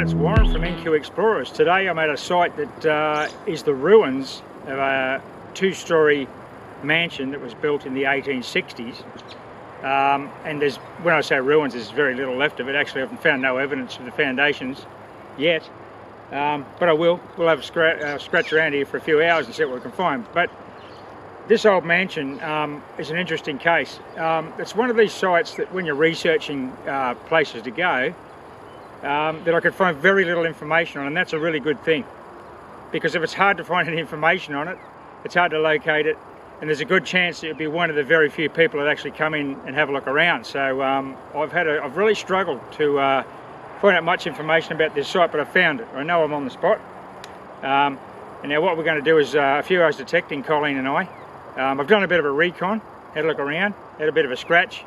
Garrett, it's Warren from NQ Explorers. Today I'm at a site that is the ruins of a two-storey mansion that was built in the 1860s. And there's, when I say ruins, there's very little left of it. Actually, I've found no evidence of the foundations yet, but I will. We'll have a scratch around here for a few hours and see what we can find. But this old mansion is an interesting case. It's one of these sites that when you're researching places to go, that I could find very little information on, and that's a really good thing, because if it's hard to find any information on it, it's hard to locate it, and there's a good chance that it'll be one of the very few people that actually come in and have a look around. So I've really struggled to find out much information about this site, but I found it. I know I'm on the spot. And now what we're going to do is a few hours detecting, Colleen and I. I've done a bit of a recon, had a look around, had a bit of a scratch.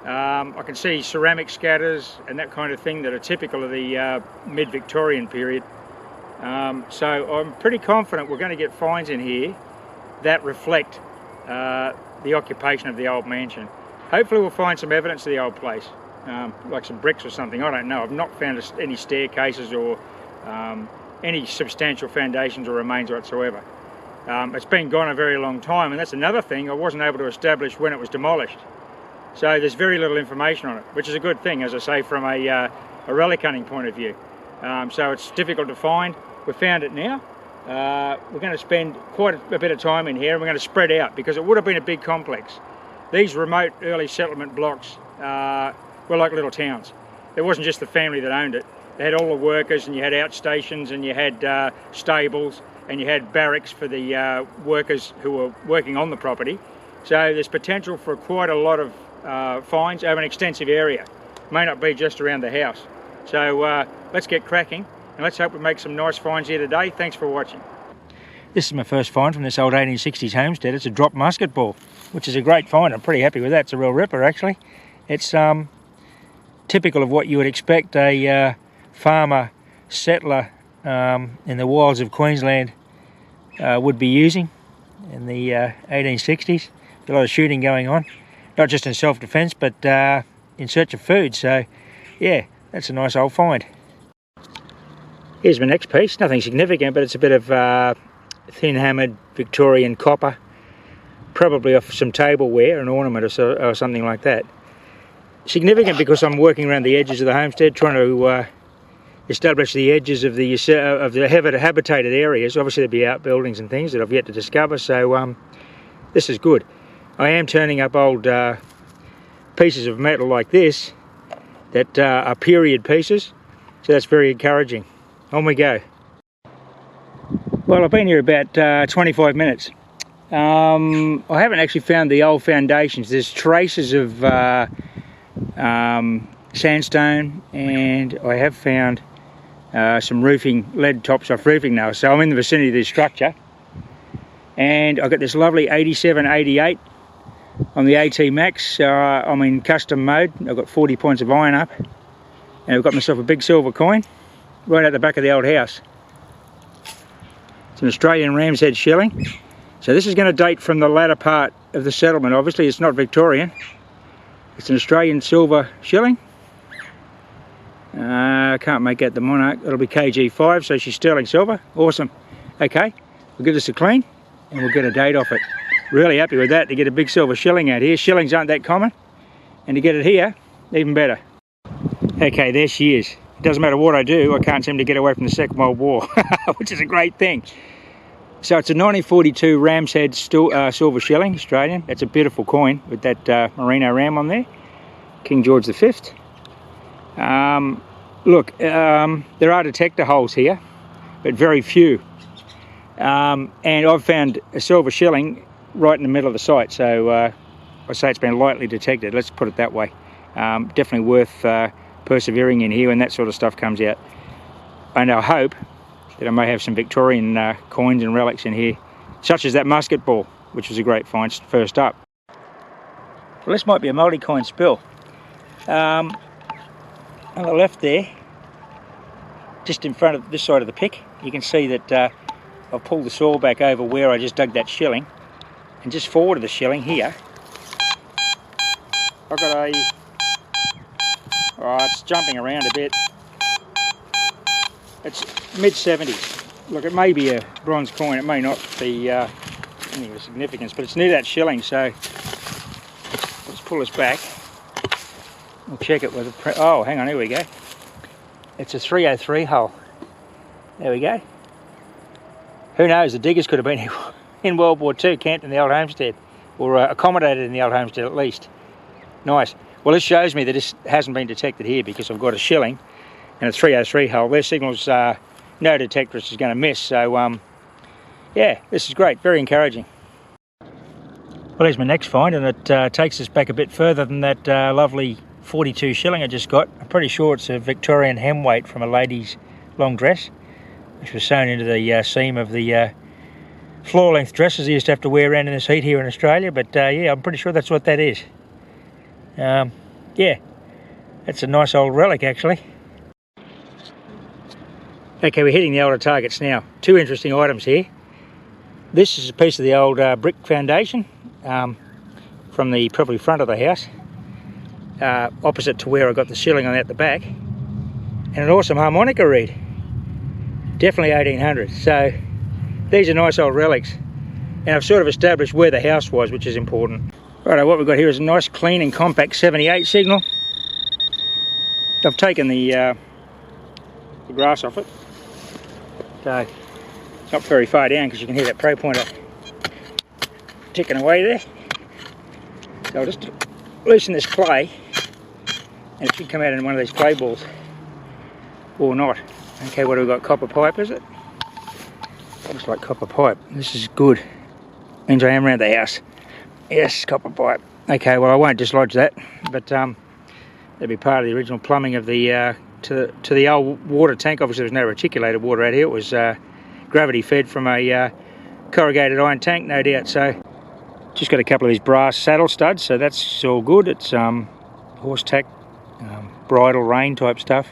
I can see ceramic scatters and that kind of thing that are typical of the mid-Victorian period. So I'm pretty confident we're going to get finds in here that reflect the occupation of the old mansion. Hopefully we'll find some evidence of the old place, like some bricks or something. I don't know. I've not found any staircases or any substantial foundations or remains whatsoever. It's been gone a very long time, and that's another thing. I wasn't able to establish when it was demolished. So there's very little information on it, which is a good thing, as I say, from a relic hunting point of view. So it's difficult to find. We've found it now. We're going to spend quite a bit of time in here, and we're going to spread out because it would have been a big complex. These remote early settlement blocks were like little towns. There wasn't just the family that owned it. They had all the workers, and you had outstations, and you had stables, and you had barracks for the workers who were working on the property. So there's potential for quite a lot of finds over an extensive area. May not be just around the house. So let's get cracking, and let's hope we make some nice finds here today. Thanks for watching. This is my first find from this old 1860s homestead. It's a drop musket ball, which is a great find. I'm pretty happy with that. It's a real ripper, actually. It's typical of what you would expect a farmer settler in the wilds of Queensland would be using in the 1860s. A lot of shooting going on, not just in self-defense, but in search of food. So yeah, that's a nice old find. Here's my next piece. Nothing significant, but it's a bit of thin hammered Victorian copper, probably off some tableware, an ornament or something like that. Significant because I'm working around the edges of the homestead, trying to establish the edges of the habitated areas. Obviously there'll be outbuildings and things that I've yet to discover, so this is good. I am turning up old pieces of metal like this that are period pieces, so that's very encouraging. On we go. Well, I've been here about 25 minutes. I haven't actually found the old foundations. There's traces of sandstone, and I have found some roofing, lead tops off roofing now. So I'm in the vicinity of this structure, and I've got this lovely 8788 on the AT Max. I'm in custom mode. I've got 40 points of iron up, and I've got myself a big silver coin right at the back of the old house. It's an Australian ram's head shilling. So this is going to date from the latter part of the settlement. Obviously it's not Victorian. It's an Australian silver shilling. I can't make out the monarch. It'll be KG5, so she's sterling silver. Awesome. Okay, we'll give this a clean and we'll get a date off it. Really happy with that, to get a big silver shilling out here. Shillings aren't that common, and to get it here, even better. Okay, there she is. It doesn't matter what I do, I can't seem to get away from the Second World War, which is a great thing. So it's a 1942 ram's head silver shilling, Australian. That's a beautiful coin with that merino ram on there. King George V. Look, there are detector holes here, but very few. And I've found a silver shilling right in the middle of the site, so I say it's been lightly detected, let's put it that way. Definitely worth persevering in here when that sort of stuff comes out. And I hope that I may have some Victorian coins and relics in here, such as that musket ball, which was a great find first up. Well, this might be a multi-coin spill. On the left there, just in front of this side of the pick, you can see that I've pulled the saw back over where I just dug that shilling, and just forward of the shilling here, I've got a, oh, it's jumping around a bit. It's mid-70s. Look, it may be a bronze coin, it may not be any of significance, but it's near that shilling, so let's pull this back. We'll check it with a... Oh, hang on, here we go. It's a 303 hull. There we go. Who knows, the diggers could have been in World War II, camped in the old homestead, or accommodated in the old homestead at least. Nice. Well, this shows me that this hasn't been detected here because I've got a shilling and a 303 hull. Their signals, no detectorist is going to miss, so yeah, this is great, very encouraging. Well, here's my next find, and it takes us back a bit further than that lovely 42 shilling I just got. I'm pretty sure it's a Victorian hem weight from a lady's long dress, which was sewn into the seam of the floor length dresses they used to have to wear around in this heat here in Australia, but yeah, I'm pretty sure that's what that is. Yeah, that's a nice old relic actually. Okay, we're hitting the older targets now. Two interesting items here. This is a piece of the old brick foundation from the probably front of the house, opposite to where I got the shilling on at the back, and an awesome harmonica reed. Definitely 1800s. So these are nice old relics, and I've sort of established where the house was, which is important. Right, what we've got here is a nice clean and compact 78 signal. I've taken the grass off it, so it's not very far down because you can hear that pro pointer ticking away there. So I'll just loosen this clay and it should come out in one of these clay balls or not. Okay, what have we got? Copper pipe, is it? Looks like copper pipe. This is good. Means I am around the house. Yes, copper pipe. Okay, well I won't dislodge that, but that'll be part of the original plumbing of the to the old water tank. Obviously there was no reticulated water out here. It was gravity fed from a corrugated iron tank, no doubt. So just got a couple of these brass saddle studs, so that's all good. It's horse tack, bridle rein type stuff.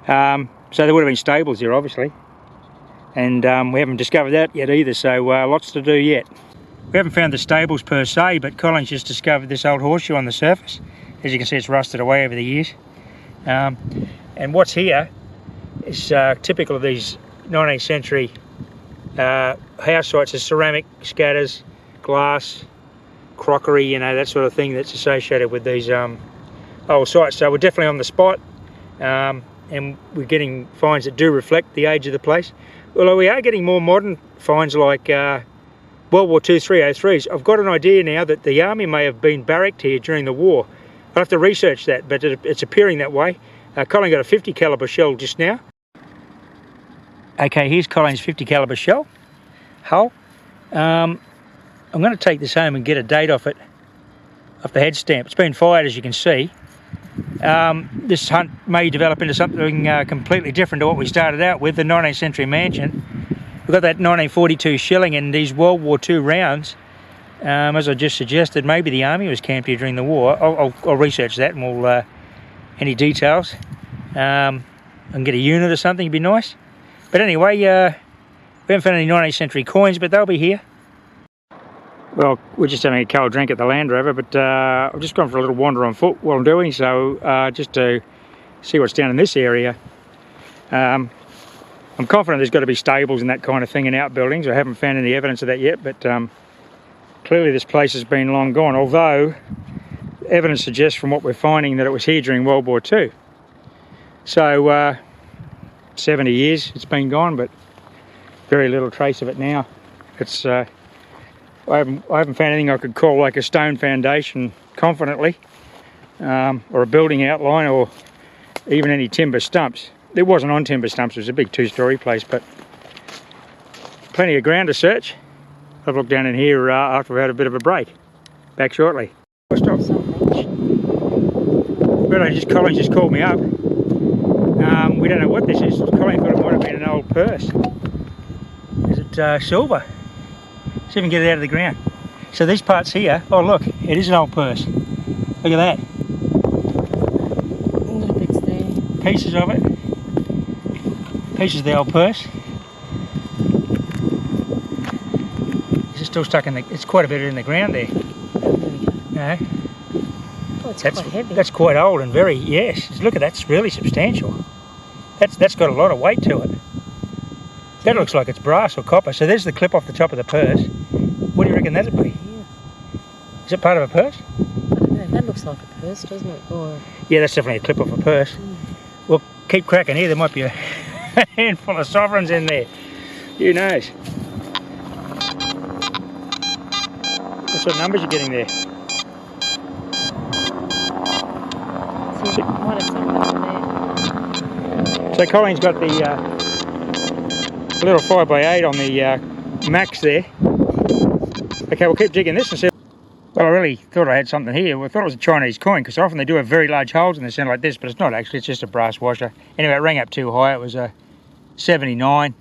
So there would have been stables here obviously, and we haven't discovered that yet either, so lots to do yet. We haven't found the stables per se, but Colin's just discovered this old horseshoe on the surface. As you can see, it's rusted away over the years. And what's here is typical of these 19th century house sites. Is ceramic scatters, glass, crockery, you know, that sort of thing that's associated with these old sites. So we're definitely on the spot, and we're getting finds that do reflect the age of the place. Although we are getting more modern finds like World War II 303s. I've got an idea now that the army may have been barracked here during the war. I'll have to research that, but it's appearing that way. Colin got a 50 caliber shell just now. Okay, here's Colin's 50 caliber shell hull. I'm going to take this home and get a date off it, off the head stamp. It's been fired, as you can see. This hunt may develop into something completely different to what we started out with, the 19th century mansion. We've got that 1942 shilling and these World War II rounds. As I just suggested, maybe the army was camped here during the war. I'll research that, and we'll any details. And get a unit or something would be nice. But anyway, we haven't found any 19th century coins, but they'll be here. Well, we're just having a cold drink at the Land Rover, but I've just gone for a little wander on foot while I'm doing so, just to see what's down in this area. I'm confident there's got to be stables and that kind of thing in outbuildings. I haven't found any evidence of that yet, but clearly this place has been long gone, although evidence suggests from what we're finding that it was here during World War II. So 70 years it's been gone, but very little trace of it now. It's I haven't found anything I could call like a stone foundation confidently, or a building outline, or even any timber stumps. It wasn't on timber stumps, it was a big two-storey place, but plenty of ground to search. I've looked down in here after we've had a bit of a break. Back shortly. Stop. Colin just called me up. We don't know what this is. Colin thought it might have been an old purse. Is it silver? Let's even get it out of the ground. So these parts here, oh look, it is an old purse. Look at that. Little bits there. Pieces of it. Pieces of the old purse. Is it still stuck in the, it's quite a bit in the ground there. No. Oh, it's quite heavy. That's quite old and very, yes. Look at that, it's really substantial. That's got a lot of weight to it. That looks like it's brass or copper. So there's the clip off the top of the purse. What do you reckon that'd be? Is it part of a purse? I don't know. That looks like a purse, doesn't it? Or... Yeah, that's definitely a clip off a purse. Well, keep cracking here. There might be a handful of sovereigns in there. Who knows? What sort of numbers are you getting there? So might have something in there. So Colleen's got the little 5x8 on the max there. Okay, we'll keep digging this and see. Well, I really thought I had something here. I thought it was a Chinese coin, because often they do have very large holes in the centre like this, but it's not actually, it's just a brass washer. Anyway, it rang up too high. It was a 79.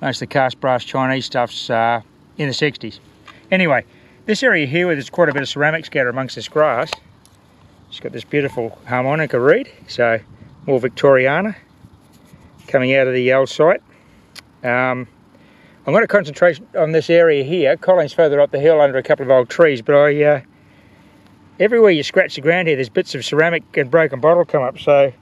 Most of the cast brass Chinese stuff's in the 60s. Anyway, this area here where there's quite a bit of ceramic scattered amongst this grass, it's got this beautiful harmonica reed, so more Victoriana coming out of the old site. I'm going to concentrate on this area here. Colleen's further up the hill under a couple of old trees, but everywhere you scratch the ground here, there's bits of ceramic and broken bottle come up, so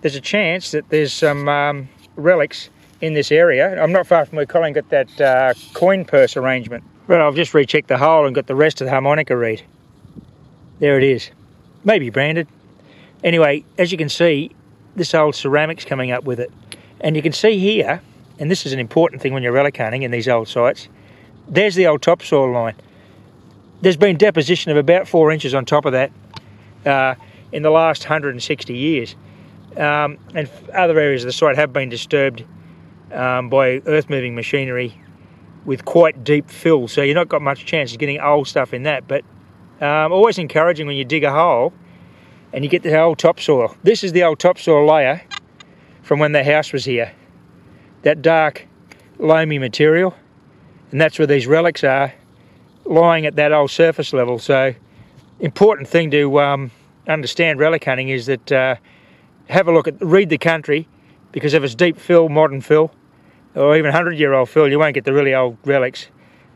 there's a chance that there's some relics in this area. I'm not far from where Colleen got that coin purse arrangement. Well, I've just rechecked the hole and got the rest of the harmonica reed. There it is. Maybe branded. Anyway, as you can see, this old ceramic's coming up with it. And you can see here, and this is an important thing when you're relic hunting in these old sites, there's the old topsoil line. There's been deposition of about 4 inches on top of that in the last 160 years. And other areas of the site have been disturbed by earth-moving machinery with quite deep fill, so you've not got much chance of getting old stuff in that. But always encouraging when you dig a hole and you get the old topsoil. This is the old topsoil layer from when the house was here. That dark, loamy material, and that's where these relics are, lying at that old surface level. So, important thing to understand relic hunting is that have a look at, read the country, because if it's deep fill, modern fill, or even 100-year-old fill, you won't get the really old relics.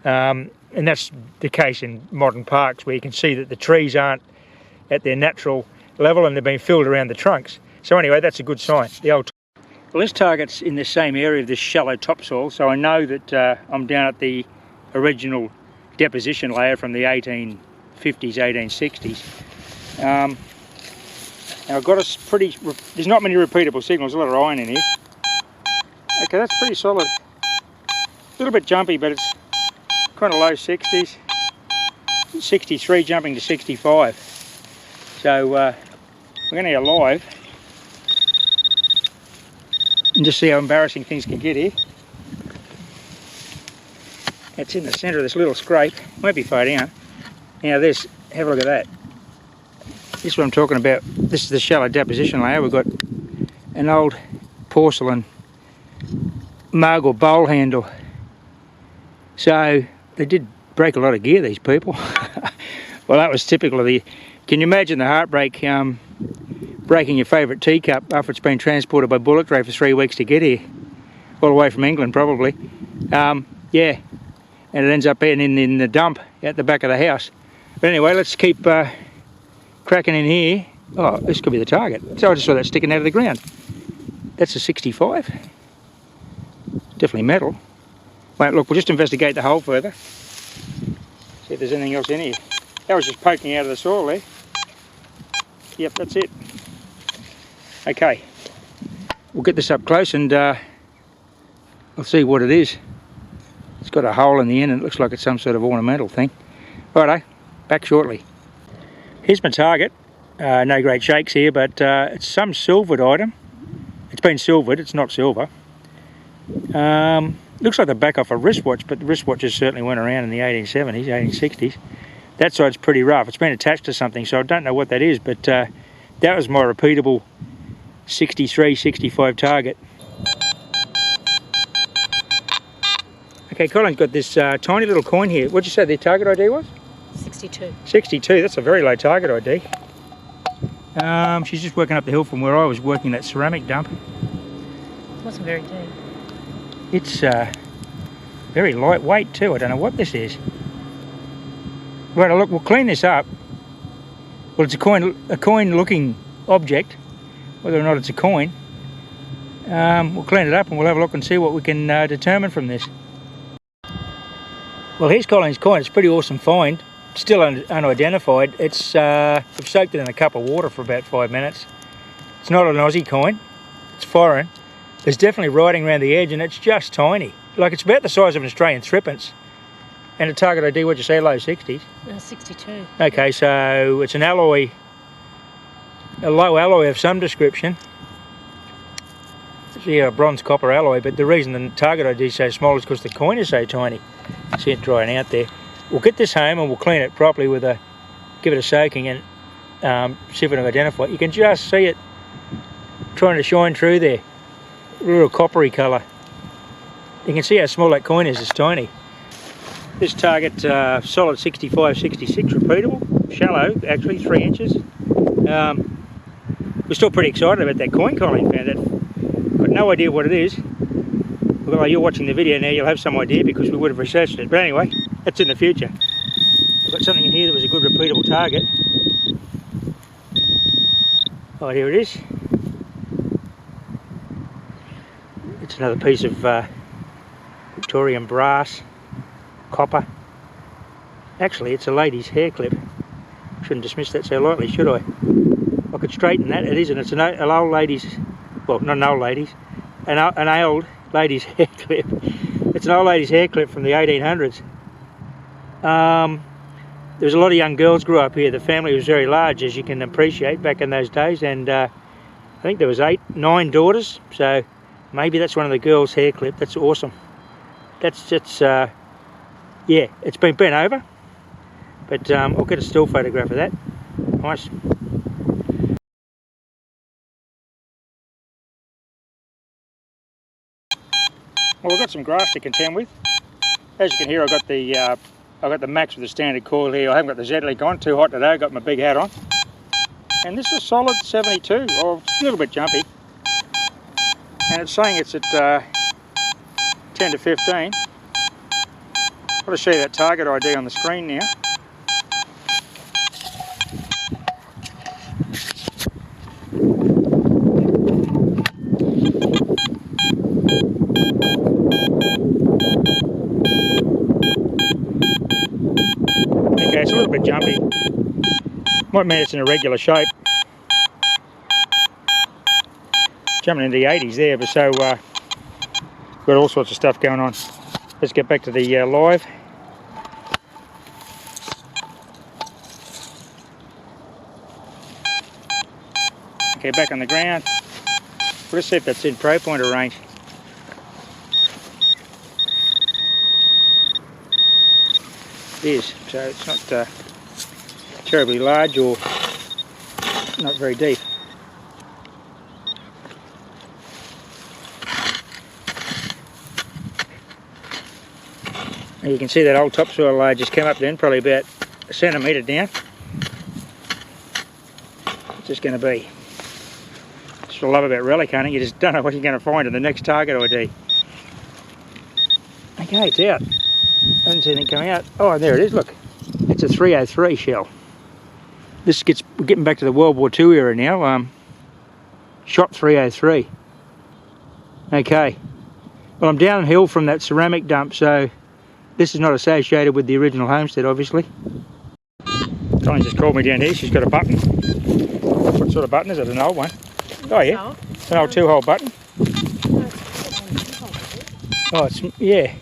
And that's the case in modern parks, where you can see that the trees aren't at their natural level and they've been filled around the trunks. So anyway, that's a good sign. The old. Well, this target's in the same area of this shallow topsoil, so I know that I'm down at the original deposition layer from the 1850s, 1860s. And I've got a pretty, there's not many repeatable signals, a lot of iron in here. Okay, that's pretty solid. A little bit jumpy, but it's kind of low 60s. 63 jumping to 65. So we're going to go live and just see how embarrassing things can get here. It's in the centre of this little scrape. Won't be far down. Now this, have a look at that. This is what I'm talking about. This is the shallow deposition layer. We've got an old porcelain mug or bowl handle. So they did break a lot of gear, these people. Well, that was typical of the... Can you imagine the heartbreak breaking your favourite teacup after it's been transported by bullock dray for 3 weeks to get here? All the way from England, probably. Yeah, and it ends up being in the dump at the back of the house. But anyway, let's keep cracking in here. Oh, this could be the target. So I just saw that sticking out of the ground. That's a 65. Definitely metal. Wait, look, we'll just investigate the hole further. See if there's anything else in here. That was just poking out of the soil there. Yep, that's it. Okay, we'll get this up close and I'll see what it is. It's got a hole in the end and it looks like it's some sort of ornamental thing. Righto, back shortly. Here's my target. No great shakes here, but it's some silvered item. It's been silvered, it's not silver. Looks like the back off a wristwatch, but the wristwatches certainly went around in the 1870s, 1860s. That side's pretty rough. It's been attached to something, so I don't know what that is, but that was my repeatable 63, 65 target. Okay, Colin's got this tiny little coin here. What'd you say the target ID was? 62. 62, that's a very low target ID. She's just working up the hill from where I was working that ceramic dump. It wasn't very deep. It's very lightweight too. I don't know what this is. Right, look, we'll clean this up. Well, it's a coin-looking object. Whether or not it's a coin, We'll clean it up and we'll have a look and see what we can determine from this. Well, here's Colleen's coin. It's a pretty awesome find. Still unidentified. It's we've soaked it in a cup of water for about 5 minutes. It's not an Aussie coin. It's foreign. There's definitely writing around the edge and it's just tiny. Like, it's about the size of an Australian threepence. And a target ID, what'd you say, low 60s? 62. Okay, so it's an alloy, a low alloy of some description. It's a bronze copper alloy, but the reason the target ID is so small is because the coin is so tiny. See it drying out there. We'll get this home and we'll clean it properly with give it a soaking and see if we can identify it. You can just see it trying to shine through there. A little coppery colour. You can see how small that coin is, it's tiny. This target, solid 65, 66 repeatable, shallow actually, 3 inches. We're still pretty excited about that coin Colleen found. Got no idea what it is. Well, you're watching the video now, you'll have some idea because we would have researched it. But anyway, that's in the future. I've got something in here that was a good repeatable target. Oh, here it is. It's another piece of Victorian brass, copper. Actually, it's a lady's hair clip. Shouldn't dismiss that so lightly, should I? I could straighten that. It isn't. It's an old lady's, well, not an old lady's, an old lady's hair clip. It's an old lady's hair clip from the 1800s. There was a lot of young girls grew up here. The family was very large, as you can appreciate, back in those days, and I think there was 9 daughters, so maybe that's one of the girls' hair clip. That's awesome. Yeah, it's been bent over, but I'll get a still photograph of that. Nice. Well, we've got some grass to contend with. As you can hear, I've got the max with the standard coil here. I haven't got the Z-link on. Too hot today. I've got my big hat on. And this is a solid 72, or a little bit jumpy. And it's saying it's at 10 to 15. I'll just show you that target ID on the screen now. Okay, it's a little bit jumpy. Might mean it's in a regular shape. Jumping into the 80s there, but so got all sorts of stuff going on. Let's get back to the live. Okay, back on the ground. Let's see if that's in pro pointer range. It is, so it's not terribly large or not very deep. You can see that old topsoil layer just came up then, probably about a centimetre down. It's just going to be. That's what I love about relic hunting, you just don't know what you're going to find in the next target ID. Okay, it's out. I haven't seen anything coming out. Oh, there it is, look. It's a 303 shell. We're getting back to the World War II era now. Shot 303. Okay. Well, I'm downhill from that ceramic dump, so this is not associated with the original homestead, obviously. Someone just called me down here. She's got a button. What sort of button is it? An old one? Oh yeah, it's an old 2-hole button. Oh, yeah.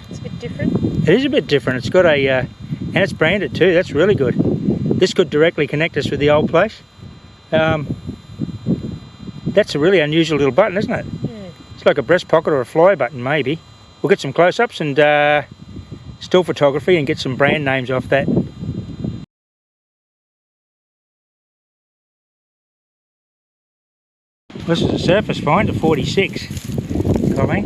It's a bit different. It is a bit different. It's got a, and it's branded too. That's really good. This could directly connect us with the old place. That's a really unusual little button, isn't it? Yeah. It's like a breast pocket or a fly button, maybe. We'll get some close-ups and still photography and get some brand names off that. This is a surface find, a 46. Colleen.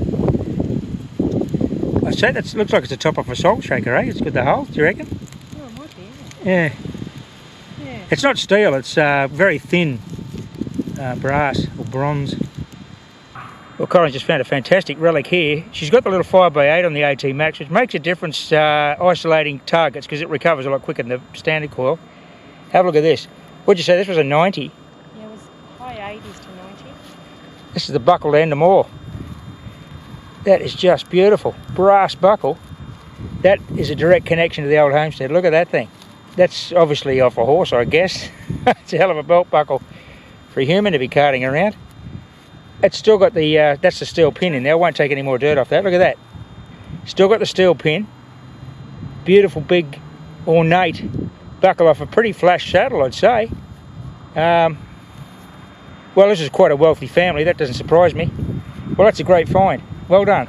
I say that looks like it's the top of a salt shaker, eh? It's got the hole, do you reckon? Oh, it might be, yeah. Yeah. It's not steel, it's very thin brass or bronze. Well, Colin's just found a fantastic relic here. She's got the little 5x8 on the AT Max, which makes a difference isolating targets because it recovers a lot quicker than the standard coil. Have a look at this. What'd you say, this was a 90? Yeah, it was high 80s to 90. This is the buckle to end them all. That is just beautiful. Brass buckle. That is a direct connection to the old homestead. Look at that thing. That's obviously off a horse, I guess. It's a hell of a belt buckle for a human to be carting around. It's still got the, that's the steel pin in there. I won't take any more dirt off that. Look at that. Still got the steel pin. Beautiful, big, ornate buckle off a pretty flash saddle, I'd say. Well, this is quite a wealthy family. That doesn't surprise me. Well, that's a great find. Well done.